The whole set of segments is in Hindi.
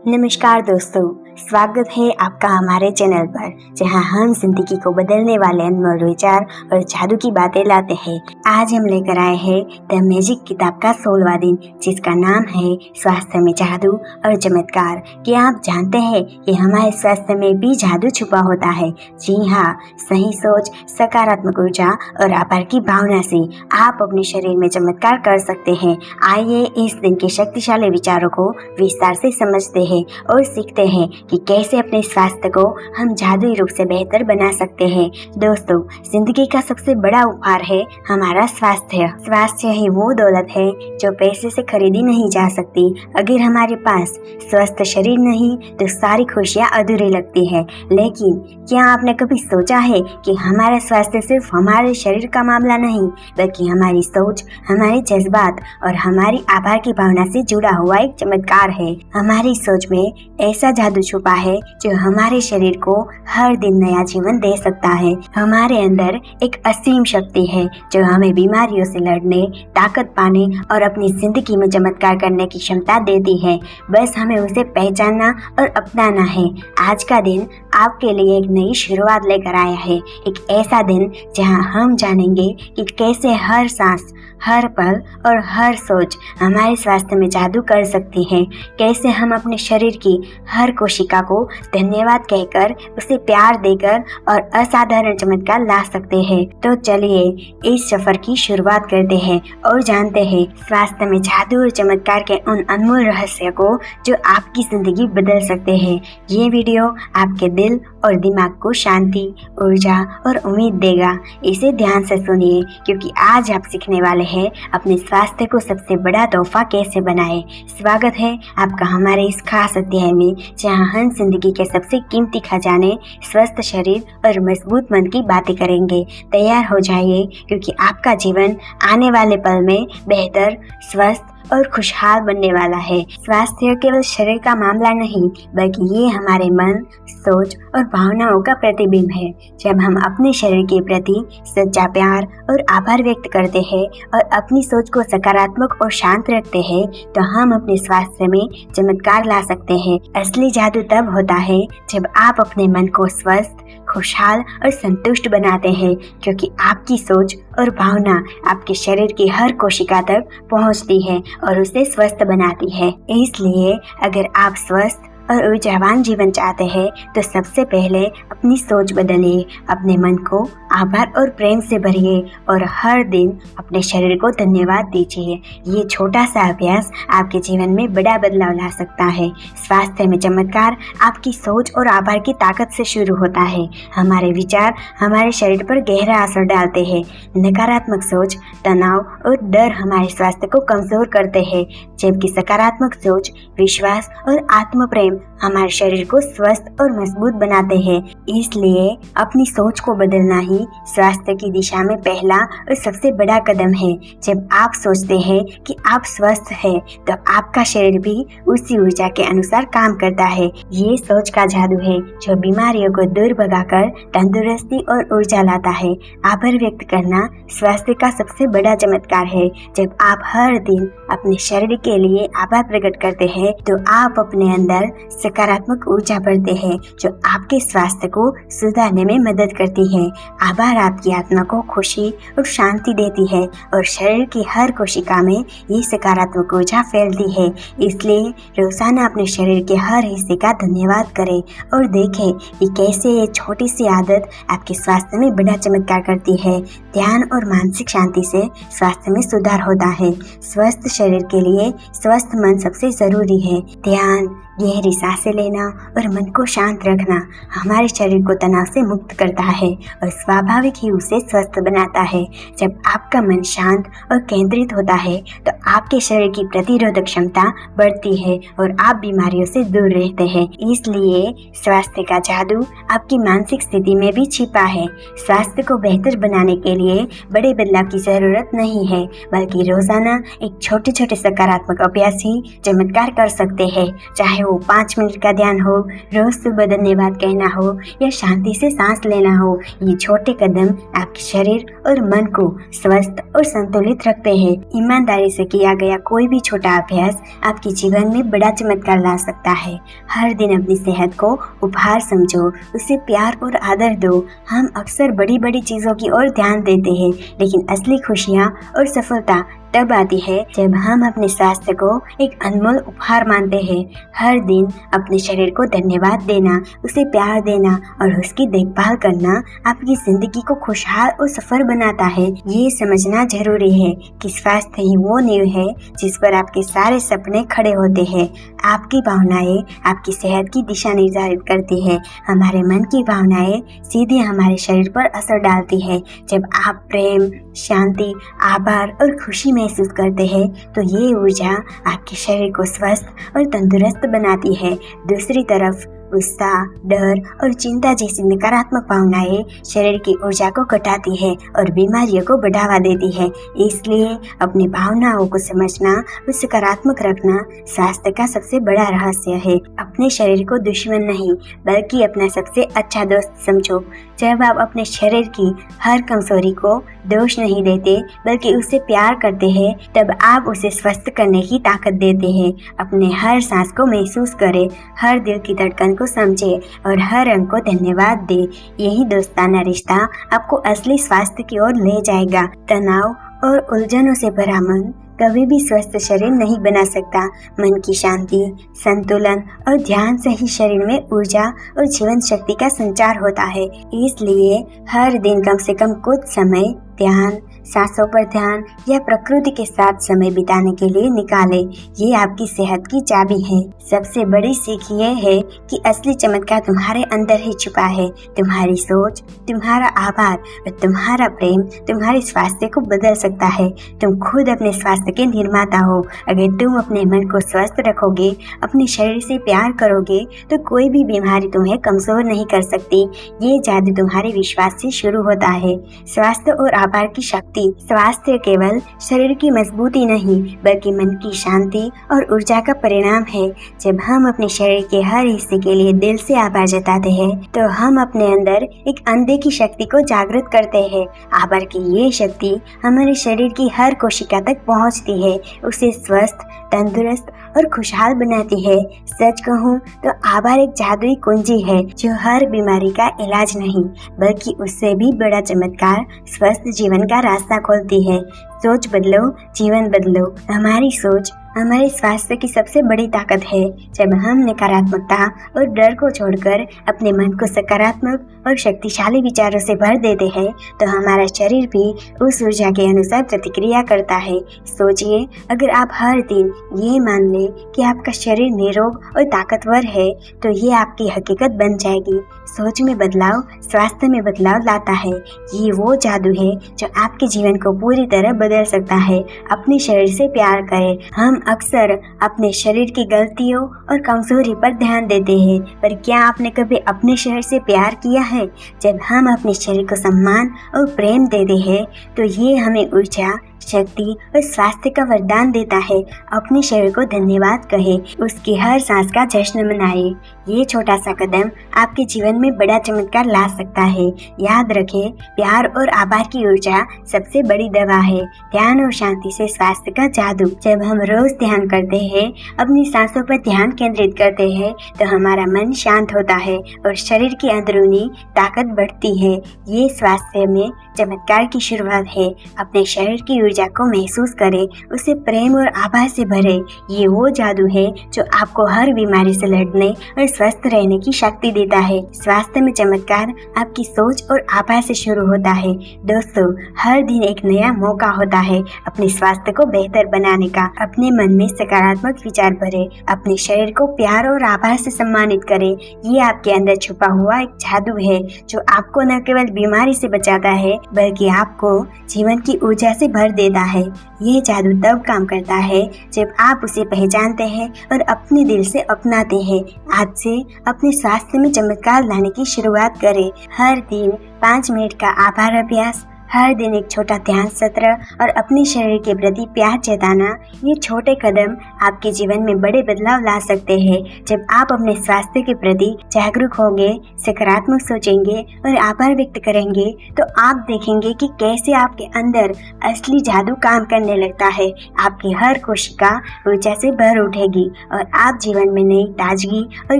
नमस्कार दोस्तों, स्वागत है आपका हमारे चैनल पर, जहां हम जिंदगी को बदलने वाले अनमोल विचार और जादू की बातें लाते हैं। आज हम लेकर आए हैं द मैजिक किताब का 16वां दिन, जिसका नाम है स्वास्थ्य में जादू और चमत्कार। क्या आप जानते हैं कि हमारे स्वास्थ्य में भी जादू छुपा होता है? जी हाँ, सही सोच, सकारात्मक ऊर्जा और आभार की भावना से आप अपने शरीर में चमत्कार कर सकते हैं। आइए इस दिन के शक्तिशाली विचारों को विस्तार से समझते हैं और सीखते हैं कि कैसे अपने स्वास्थ्य को हम जादुई रूप से बेहतर बना सकते हैं। दोस्तों, जिंदगी का सबसे बड़ा उपहार है हमारा स्वास्थ्य। स्वास्थ्य ही वो दौलत है जो पैसे से खरीदी नहीं जा सकती। अगर हमारे पास स्वस्थ शरीर नहीं तो सारी खुशियाँ अधूरी लगती है। लेकिन क्या आपने कभी सोचा है कि हमारा स्वास्थ्य सिर्फ हमारे शरीर का मामला नहीं, बल्कि हमारी सोच, हमारे जज्बात और हमारी आभार की भावना से जुड़ा हुआ एक चमत्कार है। हमारी सोच में ऐसा जादू छुपा है जो हमारे शरीर को हर दिन नया जीवन दे सकता है। हमारे अंदर एक असीम शक्ति है जो हमें बीमारियों से लड़ने, ताकत पाने और अपनी जिंदगी में चमत्कार करने की क्षमता देती है। बस हमें उसे पहचानना और अपनाना है। आज का दिन आपके लिए एक नई शुरुआत लेकर आया है। एक ऐसा दिन जहां हम जानेंगे कि कैसे हर सांस, हर पल और हर सोच हमारे स्वास्थ्य में जादू कर सकती है। कैसे हम अपने शरीर की हर कोशिका को धन्यवाद कहकर, उसे प्यार देकर और असाधारण चमत्कार ला सकते हैं। तो चलिए इस सफर की शुरुआत करते हैं और जानते हैं स्वास्थ्य में जादू और चमत्कार के उन अनमोल रहस्य को जो आपकी जिंदगी बदल सकते हैं। ये वीडियो आपके दिल और दिमाग को शांति, ऊर्जा और उम्मीद देगा। इसे ध्यान से सुनिए, क्योंकि आज आप सीखने वाले हैं अपने स्वास्थ्य को सबसे बड़ा तोहफा कैसे बनाए। स्वागत है आपका हमारे इस खास अध्याय में, जहां हम जिंदगी के सबसे कीमती खजाने, स्वस्थ शरीर और मजबूत मन की बातें करेंगे। तैयार हो जाइए, क्योंकि आपका जीवन आने वाले पल में बेहतर, स्वस्थ और खुशहाल बनने वाला है। स्वास्थ्य केवल शरीर का मामला नहीं, बल्कि ये हमारे मन, सोच और भावनाओं का प्रतिबिंब है। जब हम अपने शरीर के प्रति सच्चा प्यार और आभार व्यक्त करते हैं और अपनी सोच को सकारात्मक और शांत रखते हैं, तो हम अपने स्वास्थ्य में चमत्कार ला सकते हैं। असली जादू तब होता है जब आप अपने मन को स्वस्थ, खुशहाल और संतुष्ट बनाते हैं, क्योंकि आपकी सोच और भावना आपके शरीर की हर कोशिका तक पहुंचती है और उसे स्वस्थ बनाती है। इसलिए अगर आप स्वस्थ और ऊर्जावान जीवन चाहते हैं तो सबसे पहले अपनी सोच बदलिए, अपने मन को आभार और प्रेम से भरिए और हर दिन अपने शरीर को धन्यवाद दीजिए। ये छोटा सा अभ्यास आपके जीवन में बड़ा बदलाव ला सकता है। स्वास्थ्य में चमत्कार आपकी सोच और आभार की ताकत से शुरू होता है। हमारे विचार हमारे शरीर पर गहरा असर डालते हैं। नकारात्मक सोच, तनाव और डर हमारे स्वास्थ्य को कमजोर करते हैं, जबकि सकारात्मक सोच, विश्वास और आत्म प्रेम हमारे शरीर को स्वस्थ और मजबूत बनाते हैं। इसलिए अपनी सोच को बदलना ही स्वास्थ्य की दिशा में पहला और सबसे बड़ा कदम है। जब आप सोचते हैं कि आप स्वस्थ हैं, तो आपका शरीर भी उसी ऊर्जा के अनुसार काम करता है। ये सोच का जादू है जो बीमारियों को दूर भगाकर तंदुरुस्ती और ऊर्जा लाता है। आभार व्यक्त करना स्वास्थ्य का सबसे बड़ा चमत्कार है। जब आप हर दिन अपने शरीर के लिए आभार प्रकट करते हैं, तो आप अपने अंदर सकारात्मक ऊर्जा भरते हैं, जो आपके स्वास्थ्य को सुधारने में मदद करती है। आभार आपकी आत्मा को खुशी और शांति देती है और शरीर की हर कोशिका में ये सकारात्मक ऊर्जा फैलती है। इसलिए रोजाना अपने शरीर के हर हिस्से का धन्यवाद करें और देखें कि कैसे ये छोटी सी आदत आपके स्वास्थ्य में बड़ा चमत्कार करती है। ध्यान और मानसिक शांति से स्वास्थ्य में सुधार होता है। स्वस्थ शरीर के लिए स्वस्थ मन सबसे जरूरी है। ध्यान, गहरी सांसें लेना और मन को शांत रखना हमारे शरीर को तनाव से मुक्त करता है और स्वाभाविक ही उसे स्वस्थ बनाता है। जब आपका मन शांत और केंद्रित होता है, तो आपके शरीर की प्रतिरोधक क्षमता बढ़ती है और आप बीमारियों से दूर रहते हैं। इसलिए स्वास्थ्य का जादू आपकी मानसिक स्थिति में भी छिपा है। स्वास्थ्य को बेहतर बनाने के लिए बड़े बदलाव की जरूरत नहीं है, बल्कि रोजाना एक छोटे छोटे सकारात्मक अभ्यास ही चमत्कार कर सकते हैं। चाहे वो 5 मिनट मिनट का ध्यान हो, रोज सुबह धन्यवाद कहना हो या शांति से सांस लेना हो, ये छोटे कदम आपके शरीर और मन को स्वस्थ और संतुलित रखते हैं। ईमानदारी से किया गया कोई भी छोटा अभ्यास आपके जीवन में बड़ा चमत्कार ला सकता है। हर दिन अपनी सेहत को उपहार समझो, उसे प्यार और आदर दो। हम अक्सर बड़ी बड़ी चीजों की ओर ध्यान देते हैं, लेकिन असली खुशियाँ और सफलता तब आती है जब हम अपने स्वास्थ्य को एक अनमोल उपहार मानते हैं। हर दिन अपने शरीर को धन्यवाद देना, उसे प्यार देना और उसकी देखभाल करना आपकी जिंदगी को खुशहाल और सफल बनाता है। ये समझना जरूरी है कि स्वास्थ्य ही वो नींव है जिस पर आपके सारे सपने खड़े होते हैं। आपकी भावनाएं आपकी सेहत की दिशा निर्धारित करती है। हमारे मन की भावनाएं सीधे हमारे शरीर पर असर डालती है। जब आप प्रेम, शांति, आभार और खुशी महसूस करते हैं तो ये ऊर्जा आपके शरीर को स्वस्थ और तंदुरुस्त बनाती है। दूसरी तरफ गुस्सा, डर और चिंता जैसी नकारात्मक भावनाएं शरीर की ऊर्जा को घटाती है और बीमारियों को बढ़ावा देती है। इसलिए अपनी भावनाओं को समझना और सकारात्मक रखना स्वास्थ्य का सबसे बड़ा रहस्य है। अपने शरीर को दुश्मन नहीं बल्कि अपना सबसे अच्छा दोस्त समझो। जब आप अपने शरीर की हर कमजोरी को दोष नहीं देते बल्कि उसे प्यार करते हैं, तब आप उसे स्वस्थ करने की ताकत देते हैं। अपने हर सांस को महसूस करें, हर दिल की धड़कन को समझे और हर अंग को धन्यवाद दे। यही दोस्ताना रिश्ता आपको असली स्वास्थ्य की ओर ले जाएगा। तनाव और उलझनों से भरा मन कभी भी स्वस्थ शरीर नहीं बना सकता। मन की शांति, संतुलन और ध्यान से ही शरीर में ऊर्जा और जीवन शक्ति का संचार होता है। इसलिए हर दिन कम से कम कुछ समय ध्यान, सांसों पर ध्यान या प्रकृति के साथ समय बिताने के लिए निकालें। ये आपकी सेहत की चाबी है। सबसे बड़ी सीख ये है कि असली चमत्कार तुम्हारे अंदर ही छुपा है। तुम्हारी सोच, तुम्हारा आभार और तुम्हारा प्रेम तुम्हारे स्वास्थ्य को बदल सकता है। तुम खुद अपने स्वास्थ्य के निर्माता हो। अगर तुम अपने मन को स्वस्थ रखोगे, अपने शरीर से प्यार करोगे, तो कोई भी बीमारी तुम्हें कमजोर नहीं कर सकती। ये जादू तुम्हारे विश्वास से शुरू होता है। स्वास्थ्य और आभार की शक्ति। स्वास्थ्य केवल शरीर की मजबूती नहीं बल्कि मन की शांति और ऊर्जा का परिणाम है। जब हम अपने शरीर के हर हिस्से के लिए दिल से आभार जताते हैं तो हम अपने अंदर एक अनदेखी शक्ति को जागृत करते हैं। आभार की ये शक्ति हमारे शरीर की हर कोशिका तक पहुंचती है, उसे स्वस्थ, तंदुरुस्त और खुशहाल बनाती है। सच कहूँ तो आभार एक जादुई कुंजी है जो हर बीमारी का इलाज नहीं बल्कि उससे भी बड़ा चमत्कार स्वस्थ जीवन का रास्ता खोलती है। सोच बदलो, जीवन बदलो। हमारी सोच हमारे स्वास्थ्य की सबसे बड़ी ताकत है। जब हम नकारात्मकता और डर को छोड़कर अपने मन को सकारात्मक और शक्तिशाली विचारों से भर देते हैं तो हमारा शरीर भी उस ऊर्जा के अनुसार प्रतिक्रिया करता है। सोचिए, अगर आप हर दिन ये मान ले कि आपका शरीर निरोग और ताकतवर है तो ये आपकी हकीकत बन जाएगी। सोच में बदलाव स्वास्थ्य में बदलाव लाता है। ये वो जादू है जो आपके जीवन को पूरी तरह बदल सकता है। अपने शरीर से प्यार करें। हम अक्सर अपने शरीर की गलतियों और कमजोरी पर ध्यान देते हैं, पर क्या आपने कभी अपने शरीर से प्यार किया है? जब हम अपने शरीर को सम्मान और प्रेम देते हैं तो ये हमें ऊर्जा, शक्ति और स्वास्थ्य का वरदान देता है। अपने शरीर को धन्यवाद कहे, उसकी हर सांस का जश्न मनाए। ये छोटा सा कदम आपके जीवन में बड़ा चमत्कार ला सकता है। याद रखें, प्यार और आभार की ऊर्जा सबसे बड़ी दवा है। ध्यान और शांति से स्वास्थ्य का जादू। जब हम रोज ध्यान करते हैं, अपनी सांसों पर ध्यान केंद्रित करते हैं तो हमारा मन शांत होता है और शरीर की अंदरूनी ताकत बढ़ती है। ये स्वास्थ्य में चमत्कार की शुरुआत है। अपने शरीर की ऊर्जा को महसूस करें, उसे प्रेम और आभार से भरे। ये वो जादू है जो आपको हर बीमारी से लड़ने और स्वस्थ रहने की शक्ति देता है। स्वास्थ्य में चमत्कार आपकी सोच और आभार से शुरू होता है। दोस्तों, हर दिन एक नया मौका होता है अपने स्वास्थ्य को बेहतर बनाने का। अपने मन में सकारात्मक विचार भरे, अपने शरीर को प्यार और आभार से सम्मानित करें। ये आपके अंदर छुपा हुआ एक जादू है जो आपको न केवल बीमारी से बचाता है बल्कि आपको जीवन की ऊर्जा से भर देता है। ये जादू तब काम करता है जब आप उसे पहचानते हैं और अपने दिल से अपनाते हैं। आज से अपने स्वास्थ्य में चमत्कार लाने की शुरुआत करें। हर दिन 5 मिनट का आभार अभ्यास, हर दिन एक छोटा ध्यान सत्र और अपने शरीर के प्रति प्यार जताना, ये छोटे कदम आपके जीवन में बड़े बदलाव ला सकते हैं। जब आप अपने स्वास्थ्य के प्रति जागरूक होंगे, सकारात्मक सोचेंगे और आभार व्यक्त करेंगे, तो आप देखेंगे कि कैसे आपके अंदर असली जादू काम करने लगता है। आपकी हर कोशिका ऊर्जा से भर उठेगी और आप जीवन में नई ताजगी और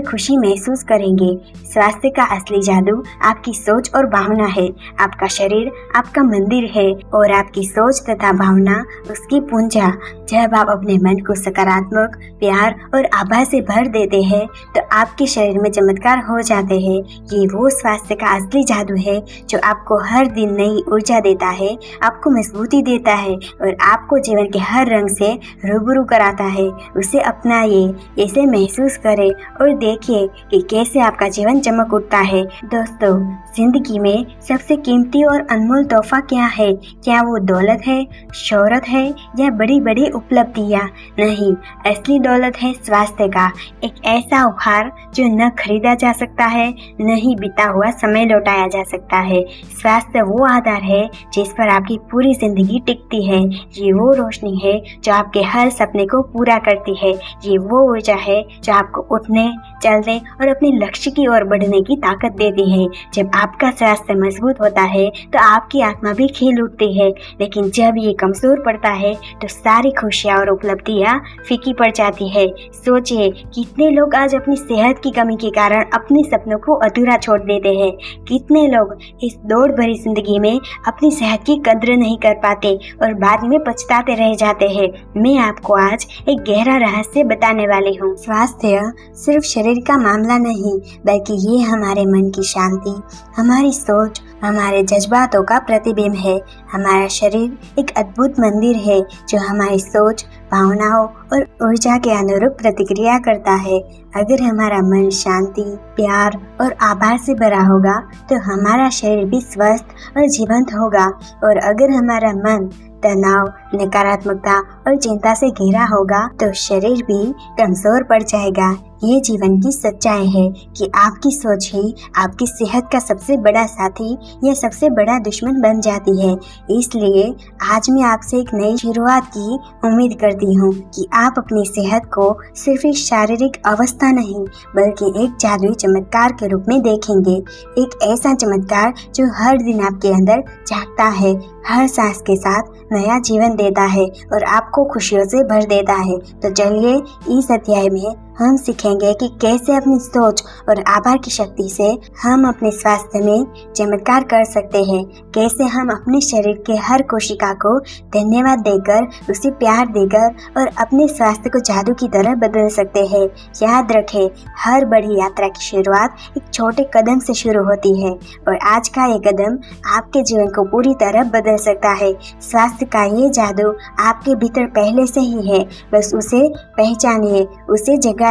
खुशी महसूस करेंगे। स्वास्थ्य का असली जादू आपकी सोच और भावना है। आपका शरीर आपका मंदिर है और आपकी सोच तथा भावना उसकी पूंजा। जब आप अपने मन को सकारात्मक, प्यार और आभा से भर देते हैं, तो आपके शरीर में चमत्कार हो जाते हैं। ये वो स्वास्थ्य का असली जादू है जो आपको हर दिन नई ऊर्जा देता है, आपको मजबूती देता है और आपको जीवन के हर रंग से रूबरू कराता है। उसे अपनाइए, इसे महसूस करें और देखिए कि कैसे आपका जीवन चमक उठता है। दोस्तों, जिंदगी में सबसे कीमती और अनमोल तोहफा क्या है? क्या वो दौलत है, शोहरत है या बड़ी बड़ी उपलब्धियाँ? नहीं, असली दौलत है स्वास्थ्य का एक ऐसा उपहार जो न खरीदा जा सकता है, न ही बीता हुआ समय लौटाया जा सकता है। स्वास्थ्य वो आधार है जिस पर आपकी पूरी जिंदगी टिकती है। ये वो रोशनी है जो आपके हर सपने को पूरा करती है। ये वो ऊर्जा है जो आपको उठने, चलने और अपने लक्ष्य की ओर बढ़ने की ताकत देती है। जब आपका स्वास्थ्य मजबूत होता है तो आपकी आत्मा भी खिल उठती है, लेकिन जब ये कमजोर पड़ता है तो सारी खुशियाँ और उपलब्धियाँ फीकी पड़ जाती है। सोचिए, कितने लोग आज अपनी सेहत की कमी के कारण अपने सपनों को अधूरा छोड़ देते हैं। कितने लोग इस दौड़ भरी जिंदगी में अपनी सेहत की कद्र नहीं कर पाते और बाद में पछताते रह जाते हैं। मैं आपको आज एक गहरा रहस्य बताने वाली हूँ। स्वास्थ्य सिर्फ शरीर का मामला नहीं, बल्कि ये हमारे मन की शांति, हमारी सोच, हमारे जज्बातों का प्रतिबिंब है। हमारा शरीर एक अद्भुत मंदिर है जो हमारी सोच, भावनाओं और ऊर्जा के अनुरूप प्रतिक्रिया करता है। अगर हमारा मन शांति, प्यार और आभार से भरा होगा तो हमारा शरीर भी स्वस्थ और जीवंत होगा, और अगर हमारा मन तनाव, नकारात्मकता और चिंता से घिरा होगा तो शरीर भी कमजोर पड़ जाएगा। ये जीवन की सच्चाई है कि आपकी सोच ही आपकी सेहत का सबसे बड़ा साथी या सबसे बड़ा दुश्मन बन जाती है। इसलिए आज मैं आपसे एक नई शुरुआत की उम्मीद करती हूँ कि आप अपनी सेहत को सिर्फ एक शारीरिक अवस्था नहीं, बल्कि एक जादुई चमत्कार के रूप में देखेंगे। एक ऐसा चमत्कार जो हर दिन आपके अंदर जागता है, हर सांस के साथ नया जीवन देता है और आपको खुशियों से भर देता है। तो चलिए, इस अध्याय में हम सीखेंगे कि कैसे अपनी सोच और आभार की शक्ति से हम अपने स्वास्थ्य में चमत्कार कर सकते हैं। कैसे हम अपने शरीर के हर कोशिका को धन्यवाद देकर, उसे प्यार देकर और अपने स्वास्थ्य को जादू की तरह बदल सकते हैं। याद रखें, हर बड़ी यात्रा की शुरुआत एक छोटे कदम से शुरू होती है और आज का ये कदम आपके जीवन को पूरी तरह बदल सकता है। स्वास्थ्य का ये जादू आपके भीतर पहले से ही है, बस उसे पहचानिए, उसे जगाइए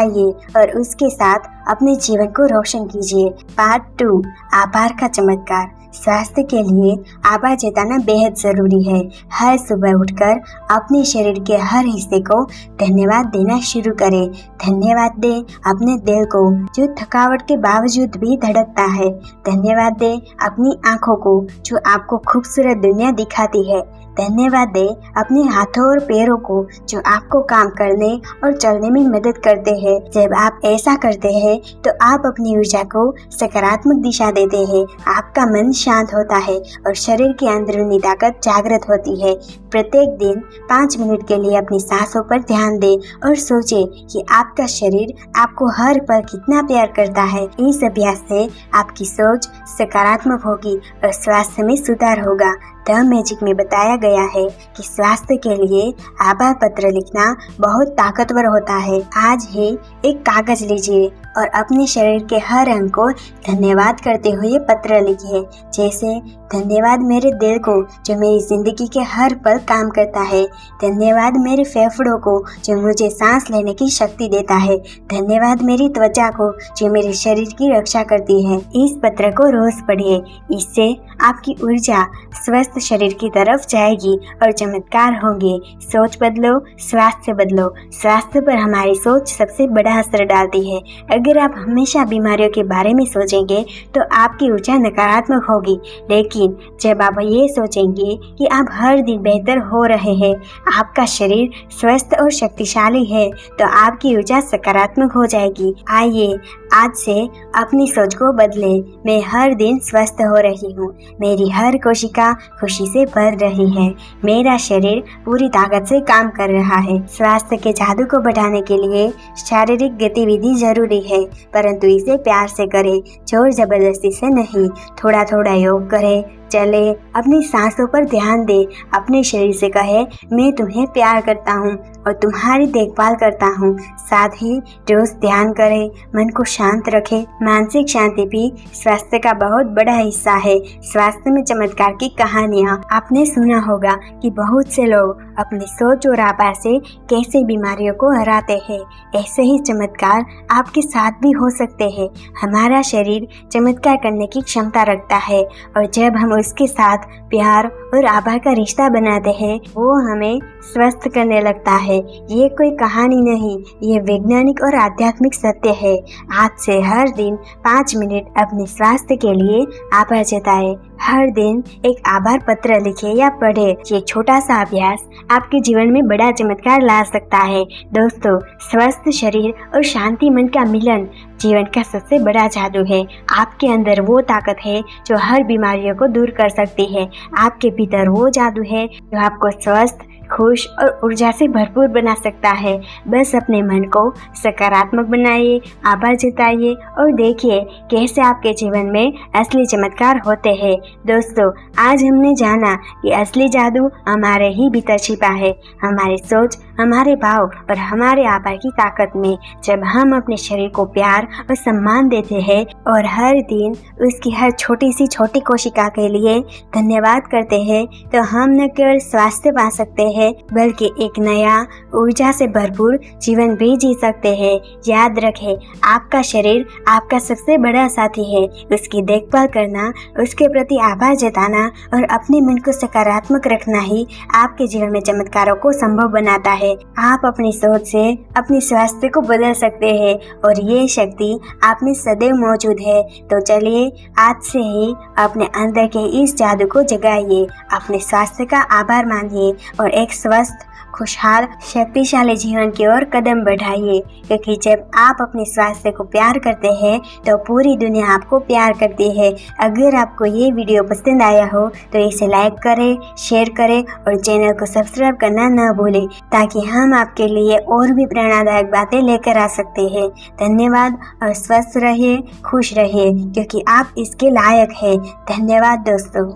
और उसके साथ अपने जीवन को रोशन कीजिए। पार्ट 2, आभार का चमत्कार। स्वास्थ्य के लिए आभार जताना बेहद जरूरी है। हर सुबह उठकर अपने शरीर के हर हिस्से को धन्यवाद देना शुरू करें। धन्यवाद दें अपने दिल को जो थकावट के बावजूद भी धड़कता है। धन्यवाद दें अपनी आंखों को जो आपको खूबसूरत दुनिया दिखाती है। धन्यवाद दें अपने हाथों और पैरों को जो आपको काम करने और चलने में मदद करते हैं। जब आप ऐसा करते हैं तो आप अपनी ऊर्जा को सकारात्मक दिशा देते हैं। आपका मन शांत होता है और शरीर की अंदरूनी ताकत जागृत होती है। प्रत्येक दिन 5 मिनट के लिए अपनी सांसों पर ध्यान दें और सोचें कि आपका शरीर आपको हर पल कितना प्यार करता है। इस अभ्यास से आपकी सोच सकारात्मक होगी और स्वास्थ्य में सुधार होगा। द मैजिक में बताया गया है कि स्वास्थ्य के लिए आभार पत्र लिखना बहुत ताकतवर होता है। आज ही एक कागज लीजिए और अपने शरीर के हर अंग को धन्यवाद करते हुए पत्र लिखिए। जैसे, धन्यवाद मेरे दिल को जो मेरी जिंदगी के हर पल काम करता है। धन्यवाद मेरे फेफड़ों को जो मुझे सांस लेने की शक्ति देता है। धन्यवाद मेरी त्वचा को जो मेरे शरीर की रक्षा करती है। इस पत्र को रोज पढ़िए, इससे आपकी ऊर्जा स्वस्थ शरीर की तरफ जाएगी और चमत्कार होंगे। सोच बदलो, स्वास्थ्य बदलो। स्वास्थ्य पर हमारी सोच सबसे बड़ा असर डालती है। अगर आप हमेशा बीमारियों के बारे में सोचेंगे तो आपकी ऊर्जा नकारात्मक होगी, लेकिन जब आप ये सोचेंगे कि आप हर दिन बेहतर हो रहे हैं, आपका शरीर स्वस्थ और शक्तिशाली है, तो आपकी ऊर्जा सकारात्मक हो जाएगी। आइए आज से अपनी सोच को बदले। मैं हर दिन स्वस्थ हो रही हूँ, मेरी हर कोशिका खुशी से भर रही है, मेरा शरीर पूरी ताकत से काम कर रहा है। स्वास्थ्य के जादू को बढ़ाने के लिए शारीरिक गतिविधि जरूरी है, परंतु इसे प्यार से करें, जोर जबरदस्ती से नहीं। थोड़ा थोड़ा योग करें, चले, अपनी सांसों पर ध्यान दे, अपने शरीर से कहे मैं तुम्हें प्यार करता हूँ और तुम्हारी देखभाल करता हूँ। साथ ही रोज ध्यान करें, मन को शांत रखें। मानसिक शांति भी स्वास्थ्य का बहुत बड़ा हिस्सा है। स्वास्थ्य में चमत्कार की कहानियाँ आपने सुना होगा कि बहुत से लोग अपनी सोच और आभार से कैसे बीमारियों को हराते हैं। ऐसे ही चमत्कार आपके साथ भी हो सकते हैं। हमारा शरीर चमत्कार करने की क्षमता रखता है और जब हम उसके साथ प्यार और आभार का रिश्ता बनाते हैं, वो हमें स्वस्थ करने लगता है। ये कोई कहानी नहीं, ये वैज्ञानिक और आध्यात्मिक सत्य है। आज से हर दिन 5 मिनट अपने स्वास्थ्य के लिए आभार जताएं। हर दिन एक आभार पत्र लिखे या पढ़े। ये छोटा सा अभ्यास आपके जीवन में बड़ा चमत्कार ला सकता है। दोस्तों, स्वस्थ शरीर और शांति मन का मिलन जीवन का सबसे बड़ा जादू है। आपके अंदर वो ताकत है जो हर बीमारियों को दूर कर सकती है। आपके भीतर वो जादू है जो आपको स्वस्थ, खुश और ऊर्जा से भरपूर बना सकता है। बस अपने मन को सकारात्मक बनाइए, आभार जताइए और देखिए कैसे आपके जीवन में असली चमत्कार होते हैं। दोस्तों, आज हमने जाना कि असली जादू हमारे ही भीतर छिपा है, हमारी सोच, हमारे भाव और हमारे आभार की ताकत में। जब हम अपने शरीर को प्यार और सम्मान देते हैं और हर दिन उसकी हर छोटी सी छोटी कोशिका के लिए धन्यवाद करते हैं, तो हम न केवल स्वास्थ्य पा सकते हैं बल्कि एक नया ऊर्जा से भरपूर जीवन भी जी सकते हैं। याद रखें, आपका शरीर आपका सबसे बड़ा साथी है। उसकी देखभाल करना, उसके प्रति आभार जताना और अपने मन को सकारात्मक रखना ही आपके जीवन में चमत्कारों को संभव बनाता है। आप अपनी सोच से अपने स्वास्थ्य को बदल सकते हैं और ये शक्ति आप में सदैव मौजूद है। तो चलिए आज से ही अपने अंदर के इस जादू को जगाइए, अपने स्वास्थ्य का आभार मानिए और एक स्वस्थ, खुशहाल, शक्तिशाली जीवन की ओर कदम बढ़ाइए। क्योंकि जब आप अपने स्वास्थ्य को प्यार करते हैं तो पूरी दुनिया आपको प्यार करती है। अगर आपको ये वीडियो पसंद आया हो तो इसे लाइक करें, शेयर करें और चैनल को सब्सक्राइब करना न भूलें, ताकि हम आपके लिए और भी प्रेरणादायक बातें लेकर आ सकते हैं। धन्यवाद और स्वस्थ रहिए, खुश रहिए, क्योंकि आप इसके लायक हैं। धन्यवाद दोस्तों।